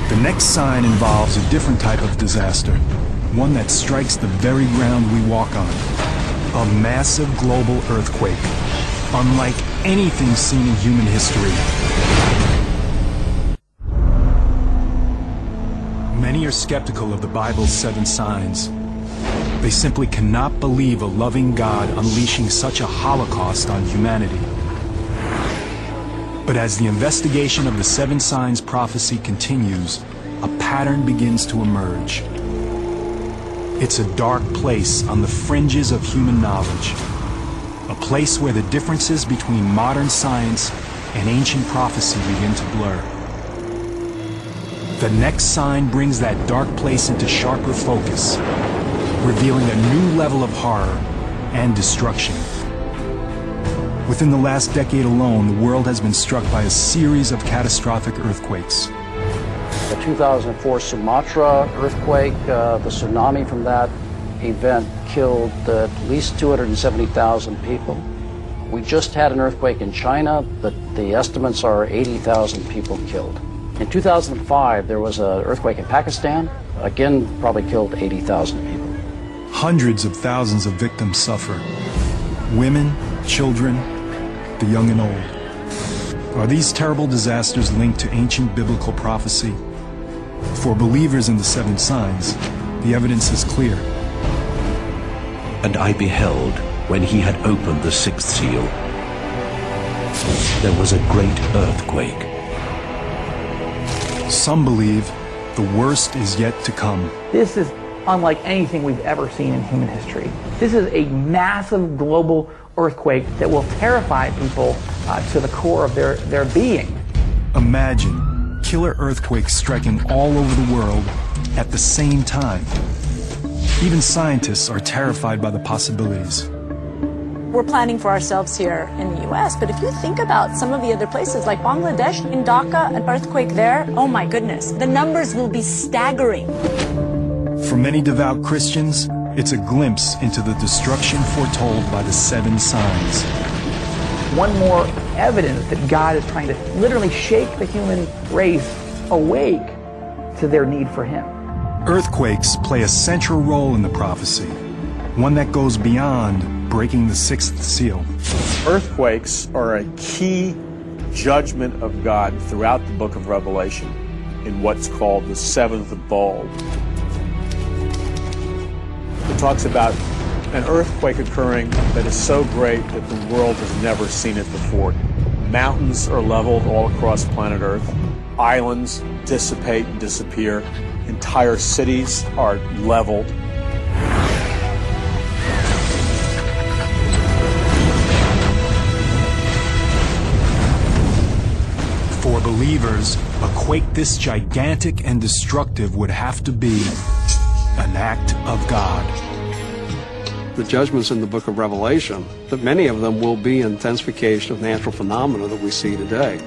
The next sign involves a different type of disaster, one that strikes the very ground we walk on. A massive global earthquake, unlike anything seen in human history. Many are skeptical of the Bible's 7 signs. They simply cannot believe a loving God unleashing such a holocaust on humanity. But as the investigation of the 7 signs prophecy continues, a pattern begins to emerge. It's a dark place on the fringes of human knowledge, a place where the differences between modern science and ancient prophecy begin to blur. The next sign brings that dark place into sharper focus, revealing a new level of horror and destruction. Within the last decade alone, the world has been struck by a series of catastrophic earthquakes. The 2004 Sumatra earthquake, the tsunami from that event killed at least 270,000 people. We just had an earthquake in China, but the estimates are 80,000 people killed. In 2005, there was an earthquake in Pakistan, again probably killed 80,000 people. Hundreds of thousands of victims suffer. Women, children, the young and old. Are these terrible disasters linked to ancient biblical prophecy? For believers in the 7 signs, the evidence is clear. And I beheld, when he had opened the 6th seal, there was a great earthquake. Some believe the worst is yet to come. This is unlike anything we've ever seen in human history. This is a massive global earthquake that will terrify people to the core of their being. Imagine killer earthquakes striking all over the world at the same time. Even scientists are terrified by the possibilities. We're planning for ourselves here in the U.S., but if you think about some of the other places like Bangladesh, in Dhaka, an earthquake there, oh my goodness, the numbers will be staggering. For many devout Christians, it's a glimpse into the destruction foretold by the 7 signs. One more evidence that God is trying to literally shake the human race awake to their need for Him. Earthquakes play a central role in the prophecy, one that goes beyond breaking the 6th seal. Earthquakes are a key judgment of God throughout the book of Revelation in what's called the 7th bowl. It talks about an earthquake occurring that is so great that the world has never seen it before. Mountains are leveled all across planet Earth. Islands dissipate and disappear. Entire cities are leveled. For believers, a quake this gigantic and destructive would have to be an act of God. The judgments in the book of Revelation, that many of them will be intensification of natural phenomena that we see today.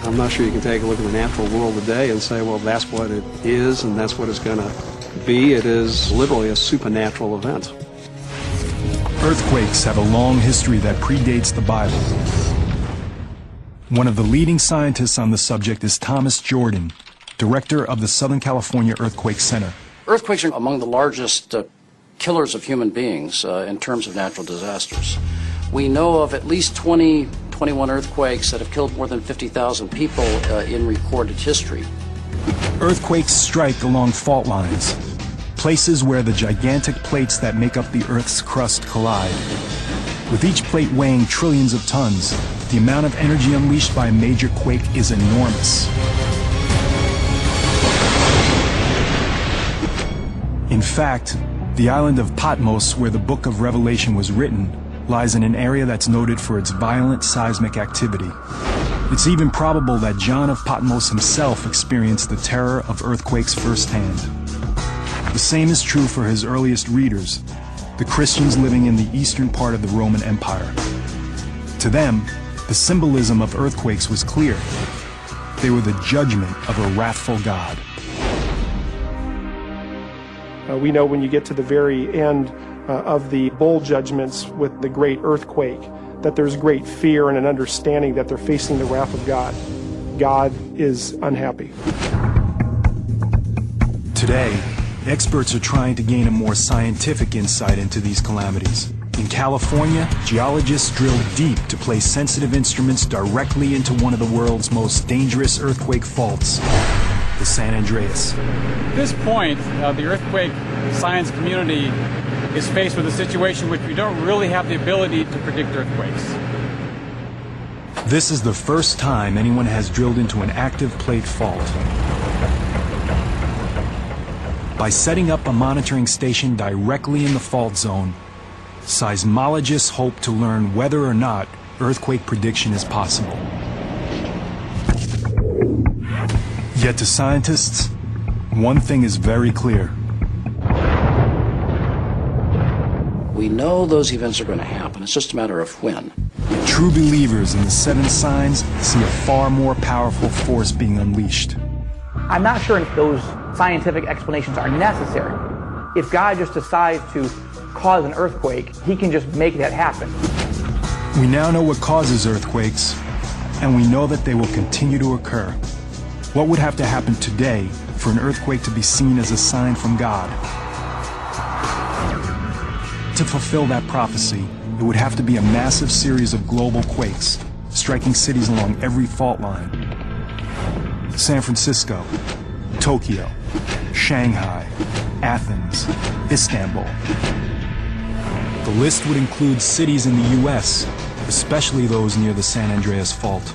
I'm not sure you can take a look at the natural world today and say, well, that's what it is and that's what it's going to be. It is literally a supernatural event. Earthquakes have a long history that predates the Bible. One of the leading scientists on the subject is Thomas Jordan, director of the Southern California Earthquake Center. Earthquakes are among the largest killers of human beings in terms of natural disasters. We know of at least 21 earthquakes that have killed more than 50,000 people in recorded history. Earthquakes strike along fault lines, places where the gigantic plates that make up the Earth's crust collide. With each plate weighing trillions of tons, the amount of energy unleashed by a major quake is enormous. In fact, the island of Patmos, where the book of Revelation was written, lies in an area that's noted for its violent seismic activity. It's even probable that John of Patmos himself experienced the terror of earthquakes firsthand. The same is true for his earliest readers, the Christians living in the eastern part of the Roman Empire. To them, the symbolism of earthquakes was clear. They were the judgment of a wrathful God. We know when you get to the very end of the bowl judgments with the great earthquake, that there's great fear and an understanding that they're facing the wrath of God. God is unhappy. Today, experts are trying to gain a more scientific insight into these calamities. In California, geologists drilled deep to place sensitive instruments directly into one of the world's most dangerous earthquake faults, the San Andreas. At this point, the earthquake science community is faced with a situation in which we don't really have the ability to predict earthquakes. This is the first time anyone has drilled into an active plate fault. By setting up a monitoring station directly in the fault zone, seismologists hope to learn whether or not earthquake prediction is possible. Yet to scientists, one thing is very clear. We know those events are going to happen. It's just a matter of when. True believers in the seven signs see a far more powerful force being unleashed. I'm not sure if those scientific explanations are necessary. If God just decides to cause an earthquake, he can just make that happen. We now know what causes earthquakes, and we know that they will continue to occur. What would have to happen today for an earthquake to be seen as a sign from God? To fulfill that prophecy, it would have to be a massive series of global quakes, striking cities along every fault line. San Francisco, Tokyo, Shanghai, Athens, Istanbul. The list would include cities in the U.S., especially those near the San Andreas Fault.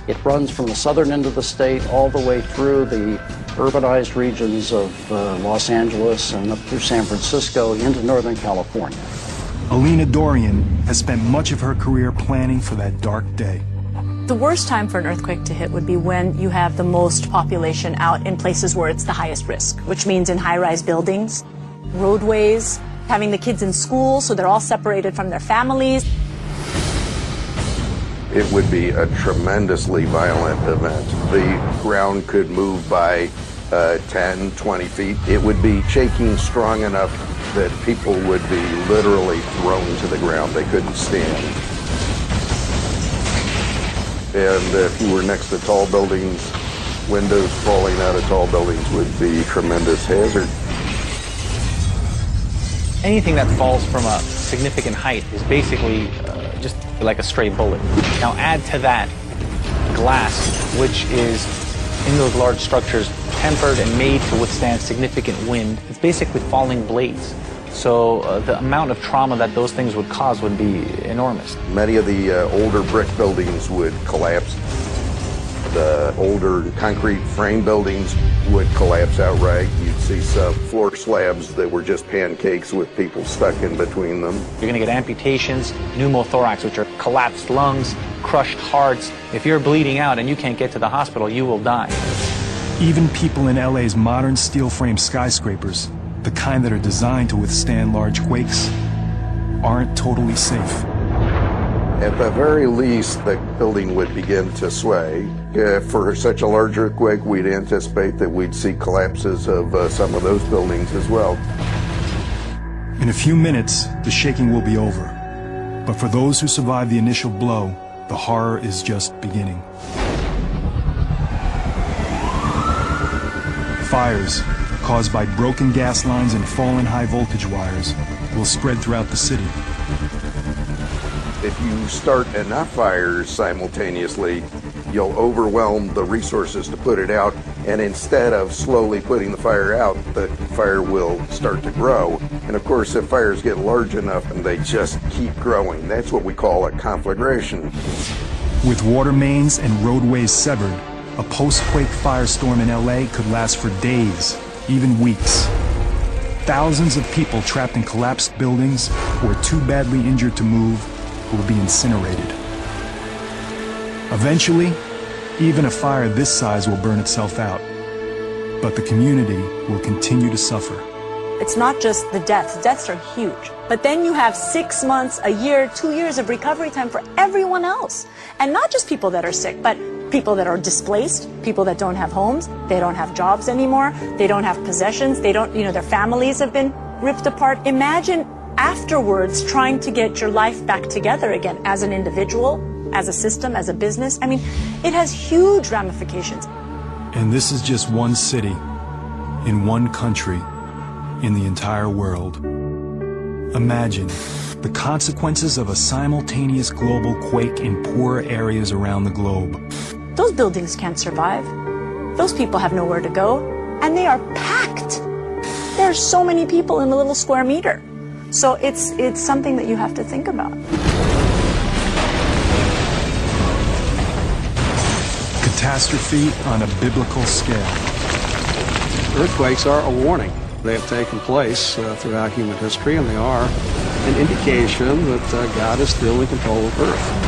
It runs from the southern end of the state all the way through the urbanized regions of Los Angeles and up through San Francisco into Northern California. Alina Dorian has spent much of her career planning for that dark day. The worst time for an earthquake to hit would be when you have the most population out in places where it's the highest risk, which means in high-rise buildings, roadways, having the kids in school so they're all separated from their families. It would be a tremendously violent event. The ground could move by 10, 20 feet. It would be shaking strong enough that people would be literally thrown to the ground. They couldn't stand. And if you were next to tall buildings, windows falling out of tall buildings would be a tremendous hazard. Anything that falls from a significant height is basically just like a stray bullet. Now add to that glass, which is in those large structures tempered and made to withstand significant wind. It's basically falling blades. So the amount of trauma that those things would cause would be enormous. Many of the older brick buildings would collapse. The older concrete frame buildings would collapse outright. You'd see some floor slabs that were just pancakes with people stuck in between them. You're going to get amputations, pneumothorax, which are collapsed lungs, crushed hearts. If you're bleeding out and you can't get to the hospital, you will die. Even people in LA's modern steel frame skyscrapers, the kind that are designed to withstand large quakes, aren't totally safe. At the very least, the building would begin to sway. For such a large earthquake, we'd anticipate that we'd see collapses of some of those buildings as well. In a few minutes, the shaking will be over. But for those who survive the initial blow, the horror is just beginning. Fires caused by broken gas lines and fallen high voltage wires will spread throughout the city. If you start enough fires simultaneously, you'll overwhelm the resources to put it out, and instead of slowly putting the fire out, the fire will start to grow. And of course, if fires get large enough and they just keep growing, that's what we call a conflagration. With water mains and roadways severed, a post-quake firestorm in LA could last for days, even weeks. Thousands of people trapped in collapsed buildings or too badly injured to move will be incinerated. Eventually, even a fire this size will burn itself out, but the community will continue to suffer. It's not just the deaths. Deaths are huge. But then you have 6 months, a year, 2 years of recovery time for everyone else. And not just people that are sick, but people that are displaced, people that don't have homes, they don't have jobs anymore, they don't have possessions, they don't, their families have been ripped apart. Imagine afterwards trying to get your life back together again as an individual, as a system, as a business. I mean, it has huge ramifications. And this is just one city. in one country in the entire world. Imagine the consequences of a simultaneous global quake in poorer areas around the globe. Those buildings can't survive. Those people have nowhere to go, and they are packed. There are so many people in a little square meter. So it's something that you have to think about. Catastrophe on a biblical scale. Earthquakes are a warning. They have taken place throughout human history, and they are an indication that God is still in control of Earth.